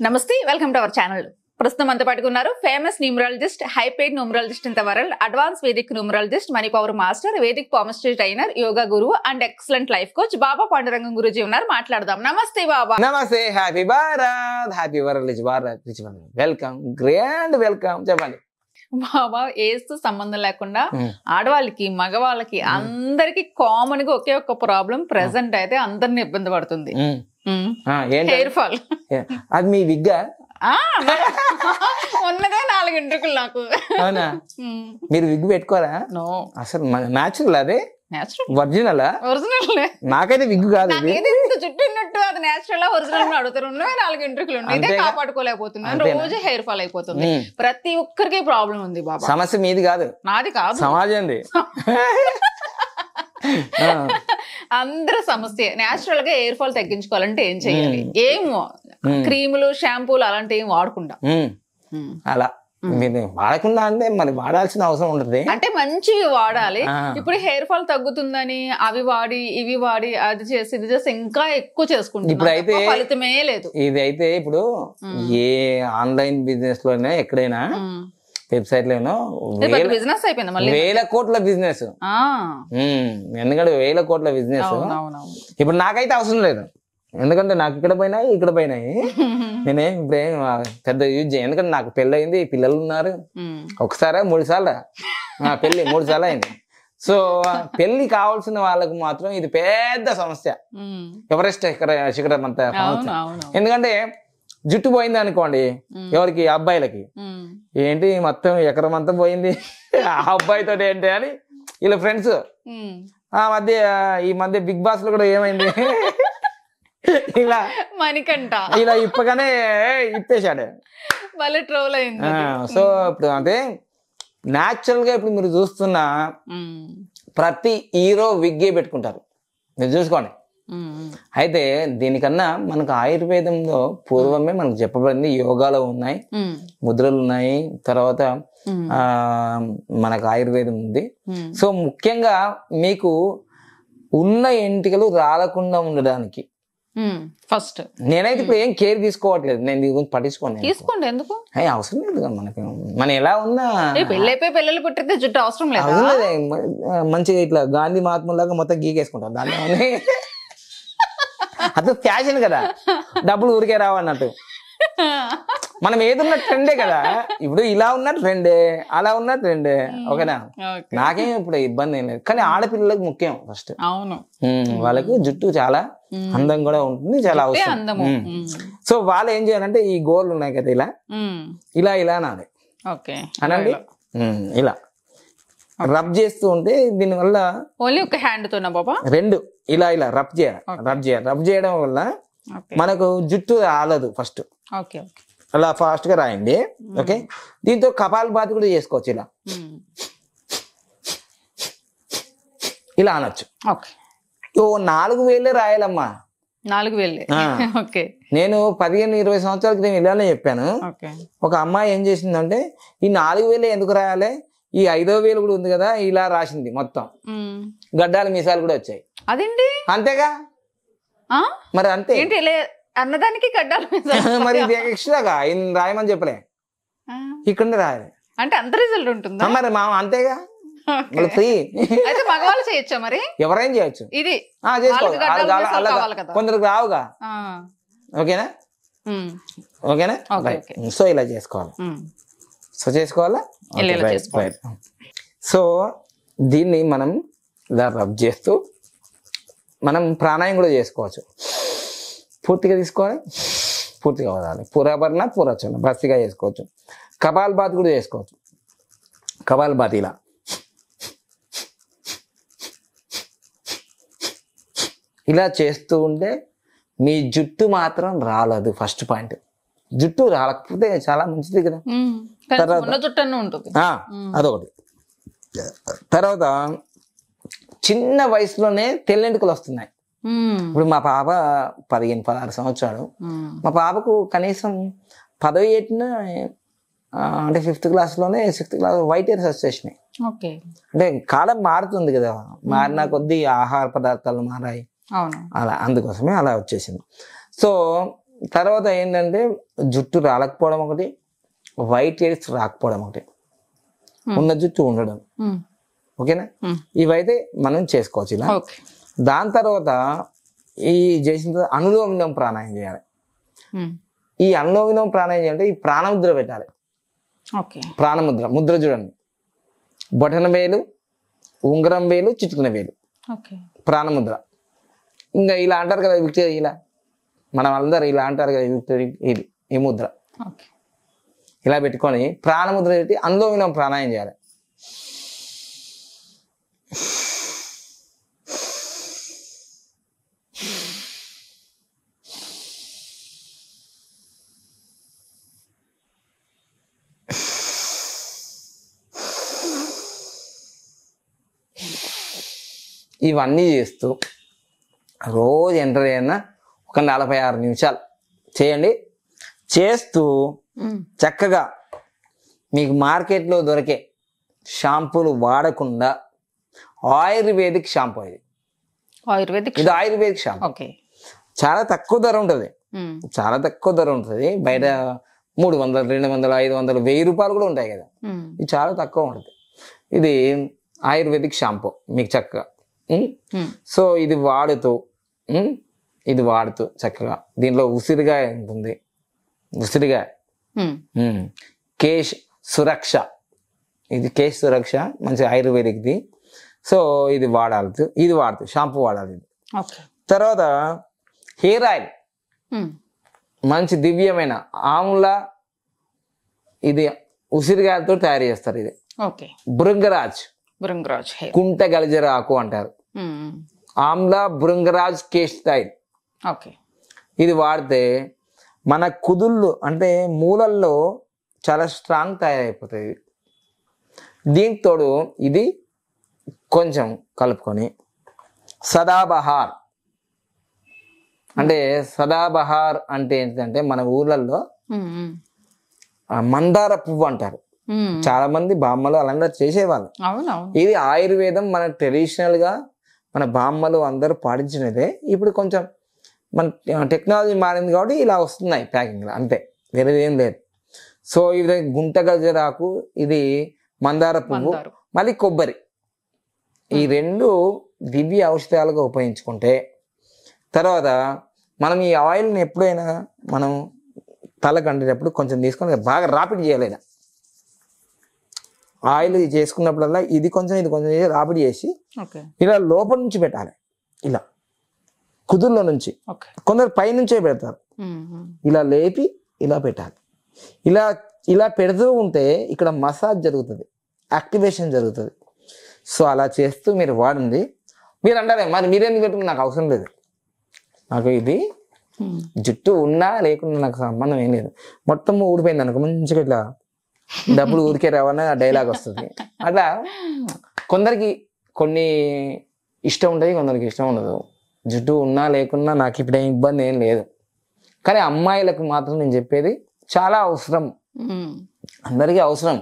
నమస్తే, welcome to our channel. ప్రస్తుతం అంతా పట్టుకున్నారు famous numerologist, high paid numerologist in the world, advance Vedic numerologist, money power master, Vedic palmistry trainer, yoga గురువు and excellent life coach బాబా పాండురంగం గురూజీ ఉన్నారు. మాట్లాడదాం. నమస్తే బాబా. నమస్తే. Happy Bharat, happy world. Welcome, grand welcome. చెప్పండి బాబా. Age తో సంబంధం లేకుండా ఆడవాళ్ళకి, మగవాళ్ళకి అందరికి కామన్ గా ఒకే ఒక్క ప్రాబ్లం ప్రెసెంట్ అయితే అందరిని ఇబ్బంది పడుతుంది, హెయిర్ ఫాల్. అది మీ విగ్గా? ఉన్నదే 4 వెంట్రుకలు నాకు. అవునా? మీరు విగ్ పెట్టుకోరా? అసలు న్యాచురల్? అదే ఒరిజినల్? నాకైతే విగ్ కాదు. చుట్టూ ఉన్నట్టు అది నేచురల్ ఒరిజినల్ అడుగుతారు. 4 వెంట్రుకలు ఉన్నాయి, కాపాడుకోలేకపోతున్నాను. రోజు హెయిర్ ఫాల్ అయిపోతుంది. ప్రతి ఒక్కరికి ప్రాబ్లం ఉంది బాబా. సమస్య మీది కాదు, నాది కాదు, సమాజంది. అందరూ సమస్య. నేచురల్ గా హెయిర్ ఫాల్ తగ్గించుకోవాలంటే ఏం చెయ్యాలి? ఏమో క్రీములు, షాంపూలు అలాంటివి ఏం వాడకుండా. అలా మీరు వాడకుండా అంటే మరి వాడాల్సిన అవసరం ఉంటుంది. అంటే మంచివి వాడాలి. ఇప్పుడు హెయిర్ ఫాల్ తగ్గుతుందని అవి వాడి ఇవి వాడి అది చేసి ఇది చేసి ఇంకా ఎక్కువ చేసుకుంటాం. ఇప్పుడు అయితే ఫలితమే లేదు. ఇది అయితే ఇప్పుడు ఏ ఆన్లైన్ బిజినెస్ లోనే ఎక్కడైనా వెబ్సైట్ లోనో బిజినెస్ అయిపోయింది మళ్ళీ. 1000 కోట్ల బిజినెస్. ఎందుకంటే 1000 కోట్ల బిజినెస్. ఇప్పుడు నాకైతే అవసరం లేదు, ఎందుకంటే నాకు ఇక్కడ పోయినాయి. నేనేం ఇప్పుడేం పెద్ద యూజ్ చేయ, ఎందుకంటే నాకు పెళ్ళి అయింది, పిల్లలు ఉన్నారు. ఒకసారి 3 సార్లు పెళ్లి, 3 సార్లు అయింది. సో పెళ్లి కావాల్సిన వాళ్ళకు మాత్రం ఇది పెద్ద సమస్య, ఎవరెస్ట్ శిఖరం అంత సమస్య. ఎందుకంటే జుట్టు పోయింది అనుకోండి, ఎవరికి? అబ్బాయిలకి. ఏంటి మొత్తం ఎకరం అంతా పోయింది ఆ అబ్బాయితో ఏంటి అని వీళ్ళ ఫ్రెండ్స్. ఈ మధ్య బిగ్ బాస్ లో కూడా ఏమైంది, ఇలా మణికంఠ ఇలా ఇప్పగానే ఇప్పేశాడు, మళ్ళీ ట్రోల్ అయింది. సో ఇప్పుడు అంటే న్యాచురల్ గా ఇప్పుడు మీరు చూస్తున్న ప్రతి హీరో విగ్గే పెట్టుకుంటారు, మీరు చూసుకోండి. అయితే దీనికన్నా మనకు ఆయుర్వేదంలో పూర్వమే మనకు చెప్పబడింది, యోగాలో ఉన్నాయి, ముద్రలు ఉన్నాయి, తర్వాత మనకు ఆయుర్వేదం ఉంది. సో ముఖ్యంగా మీకు ఉన్న ఎంటికలు రాలకుండా ఉండడానికి ఫస్ట్ నేనైతే ఇప్పుడు ఏం కేర్ తీసుకోవట్లేదు, నేను దీని గురించి పట్టించుకోండి. తీసుకోండి, ఎందుకు అవసరం లేదు కదా మనకి. మనం ఎలా ఉన్నా పెళ్ళైపోయి పిల్లలు పుట్టితే జుట్టు అవసరం లేదు. మంచిగా ఇట్లా గాంధీ మహాత్ములాగా మొత్తం గీకేసుకుంటాం దాన్ని. అది ఫ్యాషన్ కదా, డబ్బులు ఊరికే రావన్నట్టు. మనం ఏదున్న ట్రెండే కదా. ఇప్పుడు ఇలా ఉన్న ట్రెండే, అలా ఉన్న ట్రెండే. ఓకేనా? నాకేం ఇప్పుడు ఇబ్బంది ఏం లేదు, కానీ ఆడపిల్లలకు ముఖ్యం ఫస్ట్. అవును, వాళ్ళకి జుట్టు చాలా అందం కూడా ఉంటుంది, చాలా అవసరం. సో వాళ్ళు ఏం చేయాలంటే ఈ గోళ్ళు ఉన్నాయి కదా, ఇలా ఇలా నాది అనండి, ఇలా రబ్ చేస్తూ ఉంటే దీనివల్ల ఓన్లీ ఒక హ్యాండ్ తోనా బాబా? 2 ఇలా ఇలా రబ్ చేయడం వల్ల మనకు జుట్టు రాలదు ఫస్ట్. అలా ఫాస్ట్ గా రాయండి. ఓకే, దీంతో కపాలభాతి కూడా చేసుకోవచ్చు. ఇలా అనొచ్చు. 4000 రాయాలమ్మా. 4000. నేను 15-20 సంవత్సరాల క్రితం ఇలానే చెప్పాను. ఒక అమ్మాయి ఏం చేసిందంటే, ఈ 4000 ఎందుకు రాయాలి, ఈ 5000 కూడా ఉంది కదా, ఇలా రాసింది. మొత్తం గడ్డాలు మీసాలు కూడా వచ్చాయి. అదేంటి? అంతేగా మరి, అంతే అన్నదానికి గడ్డాలు మరి. ఇది ఎక్స్ట్రాగా రాయమని చెప్పలే, ఇక్కడ రాయాలి అంటే అంత రిజల్ట్ ఉంటుందా మరి? అంతేగా, ఫ్రీ. అయితే మగవాళ్ళు చేయొచ్చా మరి? ఎవరైనా చేయొచ్చు, ఇది చేసుకోవాలి. కొందరికి రావుగా. ఓకేనా? సో ఇలా చేసుకోవాలి. సో దీన్ని మనం ఇలా రబ్ చేస్తూ మనం ప్రాణాయామం కూడా చేసుకోవచ్చు. పూర్తిగా తీసుకోవాలి, పూర్తిగా వదలాలి. పూరాభరణ పూరచరణ బస్తిగా చేసుకోవచ్చు. కపాలభాతి కూడా చేసుకోవచ్చు. కపాలభాతి ఇలా చేస్తూ ఉంటే మీ జుట్టు మాత్రం రాలదు. ఫస్ట్ పాయింట్, జుట్టు రాలకపోతే చాలా మంచిది కదా. అదొకటి. తర్వాత చిన్న వయసులోనే తెల్లెంటుకలు వస్తున్నాయి. ఇప్పుడు మా పాప 15-16 సంవత్సరాలు. మా పాపకు కనీసం 10వ ఏటిన అంటే 5th క్లాస్లోనే 6th class white hairs వచ్చేసినాయి. అంటే కాలం మారుతుంది కదా, మారిన కొద్దీ ఆహార పదార్థాలు మారాయి, అలా అందుకోసమే అలా వచ్చేసింది. సో తర్వాత ఏంటంటే జుట్టు రాలకపోవడం ఒకటి, వైట్ హెయిర్స్ రాకపోవడం ఒకటి, ఉన్న జుట్టు ఉండడం. ఓకేనా? ఇవైతే మనం చేసుకోవచ్చు ఇలా. దాని తర్వాత ఈ చేసిన తర్వాత అనులోమ విలోమ ప్రాణాయామం చేయాలి. ఈ అనులోమ విలోమ ప్రాణాయామం చేయాలంటే ఈ ప్రాణముద్ర పెట్టాలి. ప్రాణముద్ర ముద్ర చూడండి, బొటన వేలు, ఉంగరం వేలు, చిటికిన వేలు, ప్రాణముద్ర. ఇంకా ఇలా అంటారు కదా విక్టరీ, ఇలా మనం అందరు ఇలా అంటారు కదా విక్టరీ, ఇది ఈ ముద్ర ఇలా పెట్టుకొని ప్రాణముద్ర పెట్టి అనులోమ విలోమ ప్రాణాయామం చేయాలి. ఇవన్నీ చేస్తూ రోజు ఎంటర్ అయినా ఒక 46 నిమిషాలు చేయండి. చేస్తూ చక్కగా మీకు మార్కెట్లో దొరికే షాంపూలు వాడకుండా ఆయుర్వేదిక్ షాంపూ, ఇది ఆయుర్వేదిక్ షాంపూ. చాలా తక్కువ ధర ఉంటుంది, చాలా తక్కువ ధర ఉంటుంది. బయట 300, 200, 500, 1000 రూపాయలు కూడా ఉంటాయి కదా. ఇది చాలా తక్కువ ఉంటుంది. ఇది ఆయుర్వేదిక్ షాంపూ మీకు చక్కగా. సో ఇది వాడుతూ చక్కగా దీంట్లో ఉసిరిగాయ ఉంటుంది, ఉసిరిగాయ, కేశ్ సురక్ష, ఇది కేశ్ సురక్ష మంచి ఆయుర్వేదిక్ది. సో ఇది వాడుతూ షాంపూ వాడాలి ఇది. తర్వాత హెయిర్ ఆయిల్ మంచి దివ్యమైన ఆమ్ల, ఇది ఉసిరిగాయలతో తయారు చేస్తారు. ఇది భృంగరాజ్, కుంట గలిజర ఆకు అంటారు. ఆమ్లా భృంగరాజ్ కేశ్ ఆయిల్. ఇది వాడితే మన కుదుళ్ళు అంటే మూలల్లో చాలా స్ట్రాంగ్ తయారైపోతుంది. దీంతోడు ఇది కొంచెం కలుపుకొని సదాబహార్, అంటే సదాబహార్ అంటే ఏంటంటే మన ఊర్లలో మందార పువ్వు అంటారు. చాలా మంది బామ్మలు అలాంటి చేసేవాళ్ళు. ఇది ఆయుర్వేదం మన ట్రెడిషనల్ గా మన బామ్మలు అందరూ పాటించినదే. ఇప్పుడు కొంచెం మన టెక్నాలజీ మారింది కాబట్టి ఇలా వస్తున్నాయి ప్యాకింగ్, అంతే, వేరేది ఏం లేదు. సో ఇది గుంట గజరాకు, ఇది మందార పువ్వు, మళ్ళీ కొబ్బరి, ఈ 2 దివ్య ఔషధాలుగా ఉపయోగించుకుంటే, తర్వాత మనం ఈ ఆయిల్ని ఎప్పుడైనా మనం తల కంటేటప్పుడు కొంచెం తీసుకొని బాగా రాపిడ్ చేయాలి. ఆయిల్ చేసుకున్నప్పుడల్లా ఇది కొంచెం రాపిడ్ చేసి ఇలా లోపల నుంచి పెట్టాలి. ఇలా కుదుర్లో నుంచి, కొందరు పై నుంచే పెడతారు, ఇలా లేపి ఇలా పెట్టాలి. ఇలా పెడుతూ ఉంటే ఇక్కడ మసాజ్ జరుగుతుంది, యాక్టివేషన్ జరుగుతుంది. సో అలా చేస్తూ మీరు వాడండి. మీరు అంటారే మరి మీరేందుకు పెట్టుకుని, నాకు అవసరం లేదు, నాకు ఇది జుట్టు ఉన్నా లేకున్నా నాకు సంబంధం ఏం లేదు, మొత్తం ఊడిపోయింది అనుకో మంచిగా ఇట్లా డబ్బులు ఊరికే రావని ఆ డైలాగ్ వస్తుంది. అట్లా కొందరికి కొన్ని ఇష్టం ఉంటుంది, కొందరికి ఇష్టం ఉండదు. జుట్టు ఉన్నా లేకున్నా నాకు ఇప్పుడు ఏం ఇబ్బంది ఏం లేదు. కానీ అమ్మాయిలకు మాత్రం నేను చెప్పేది చాలా అవసరం, అందరికీ అవసరం.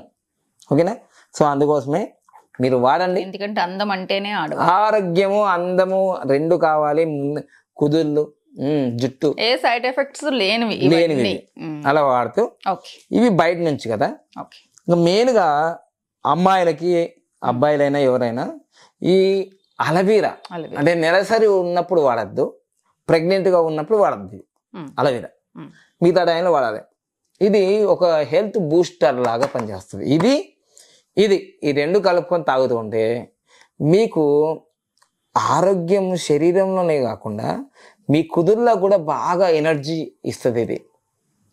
ఓకేనా? సో అందుకోసమే మీరు వాడండి. ఎందుకంటే అందం అంటేనే ఆరోగ్యము అందము 2 కావాలి. కుదుళ్ళు, జుట్టు ఏ సైడ్ ఎఫెక్ట్స్ లేనివి అలా వాడుతూ, ఇవి బయట నుంచి కదా. ఇంకా మెయిన్ గా అమ్మాయిలకి అబ్బాయిలైనా ఎవరైనా ఈ అలవీరా అంటే నెలసరి ఉన్నప్పుడు వాడద్దు, ప్రెగ్నెంట్ గా ఉన్నప్పుడు వాడద్దు అలవీరా, మిగతా టైంలో వాడాలి. ఇది ఒక హెల్త్ బూస్టర్ లాగా పనిచేస్తుంది. ఇది ఈ 2 కలుపుకొని తాగుతూ ఉంటే మీకు ఆరోగ్యం శరీరంలోనే కాకుండా మీ కుదుర్లో కూడా బాగా ఎనర్జీ ఇస్తుంది. ఇది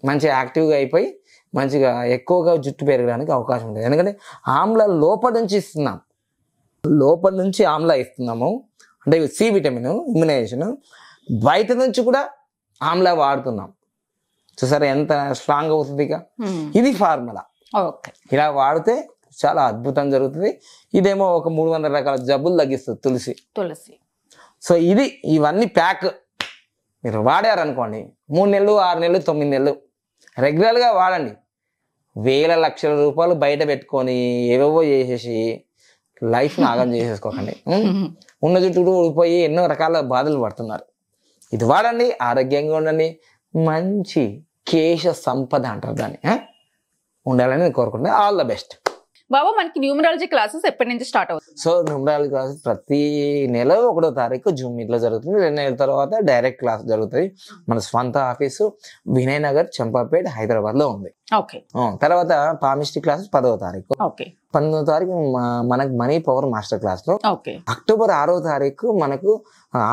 మంచిగా యాక్టివ్గా అయిపోయి మంచిగా ఎక్కువగా జుట్టు పెరగడానికి అవకాశం ఉంటుంది. ఎందుకంటే ఆమ్ల లోపల నుంచి ఇస్తున్నాం, లోపల నుంచి ఆమ్ల ఇస్తున్నాము, అంటే సి విటమిన్ ఇమ్యునైజేషన్. బయట నుంచి కూడా ఆమ్ల వాడుతున్నాం. చూసారా ఎంత స్ట్రాంగ్ అవుతుంది. ఇది ఫార్ములా. ఇలా వాడితే చాలా అద్భుతం జరుగుతుంది. ఇదేమో ఒక 300 రకాల జబ్బులు తగ్గిస్తుంది తులసి. సో ఇవన్నీ ప్యాక్ మీరు వాడారనుకోండి, 3 నెలలు, 6 నెలలు, 9 నెలలు రెగ్యులర్గా వాడండి. వేల లక్షల రూపాయలు బయట పెట్టుకొని ఏవేవో చేసేసి లైఫ్ని ఆగం చేసేసుకోకండి. ఉన్న జుట్టు ఊడిపోయి ఎన్నో రకాల బాధలు పడుతున్నారు. ఇది వాడండి, ఆరోగ్యంగా ఉండండి. మంచి కేశ సంపద అంటారు దాన్ని, ఉండాలని నేను కోరుకుంటున్నాను. All the best. బాబా, మనకి న్యూమరాలజీ క్లాసెస్ ఎప్పటి నుంచి స్టార్ట్ అవుతుంది? సో న్యూమరాలజీ క్లాసెస్ ప్రతి నెల 1వ తారీఖు జూమ్ మీట్లో జరుగుతుంది. 2 నెలల తర్వాత డైరెక్ట్ క్లాస్ జరుగుతుంది. మన స్వంత ఆఫీసు వినయ్ నగర్, చంపాపేట్, హైదరాబాద్ లో ఉంది. ఓకే. తర్వాత పామిస్ట్రీ క్లాసెస్ 10వ తారీఖు. ఓకే. 19వ తారీఖు మనకు మనీ పవర్ మాస్టర్ క్లాస్ లో. ఓకే. అక్టోబర్ 6వ తారీఖు మనకు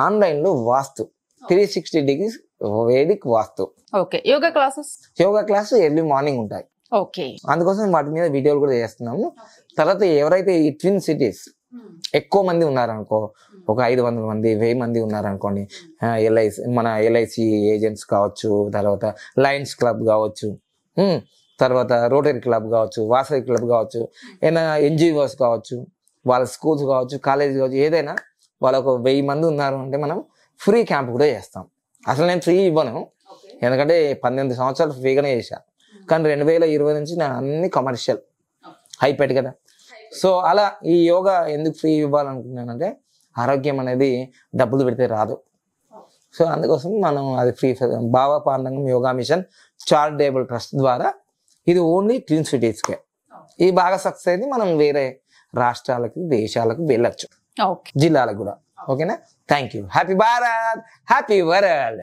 ఆన్లైన్ లో vastu 360 degrees Vedic vastu. Okay. Yoga classes? Yoga class early morning ఉంటాయి. ఓకే. అందుకోసం వాటి మీద వీడియోలు కూడా చేస్తున్నాము. తర్వాత ఎవరైతే ఈ ట్విన్ సిటీస్ ఎక్కువ మంది ఉన్నారనుకో, ఒక 500 మంది 1000 మంది ఉన్నారనుకోండి, మన ఎల్ఐసి ఏజెంట్స్ కావచ్చు, తర్వాత లయన్స్ క్లబ్ కావచ్చు, తర్వాత రోటరీ క్లబ్ కావచ్చు, వాసవి క్లబ్ కావచ్చు, ఏదైనా ఎన్జిఓస్ కావచ్చు, వాళ్ళ స్కూల్స్ కావచ్చు, కాలేజ్ కావచ్చు, ఏదైనా వాళ్ళకు 1000 మంది ఉన్నారు అంటే మనం ఫ్రీ క్యాంప్ కూడా చేస్తాం. అసలు నేను ఫ్రీ ఇవ్వను, ఎందుకంటే 18 సంవత్సరాలు ఫ్రీగానే చేశా. కానీ 2020 నుంచి నా అన్ని కమర్షియల్ హైపెట్ కదా. సో అలా ఈ యోగా ఎందుకు ఫ్రీ ఇవ్వాలనుకున్నానంటే, ఆరోగ్యం అనేది డబ్బులు పెడితే రాదు. సో అందుకోసం మనం అది ఫ్రీ. బాబా పాండంగం యోగా మిషన్ చారిటబుల్ ట్రస్ట్ ద్వారా ఇది ఓన్లీ ట్విన్ సిటీస్కే. ఇది బాగా సక్సెస్ అయితే మనం వేరే రాష్ట్రాలకు, దేశాలకు వెళ్ళొచ్చు, జిల్లాలకు కూడా. ఓకేనా? Thank you. Happy Bharat, happy world.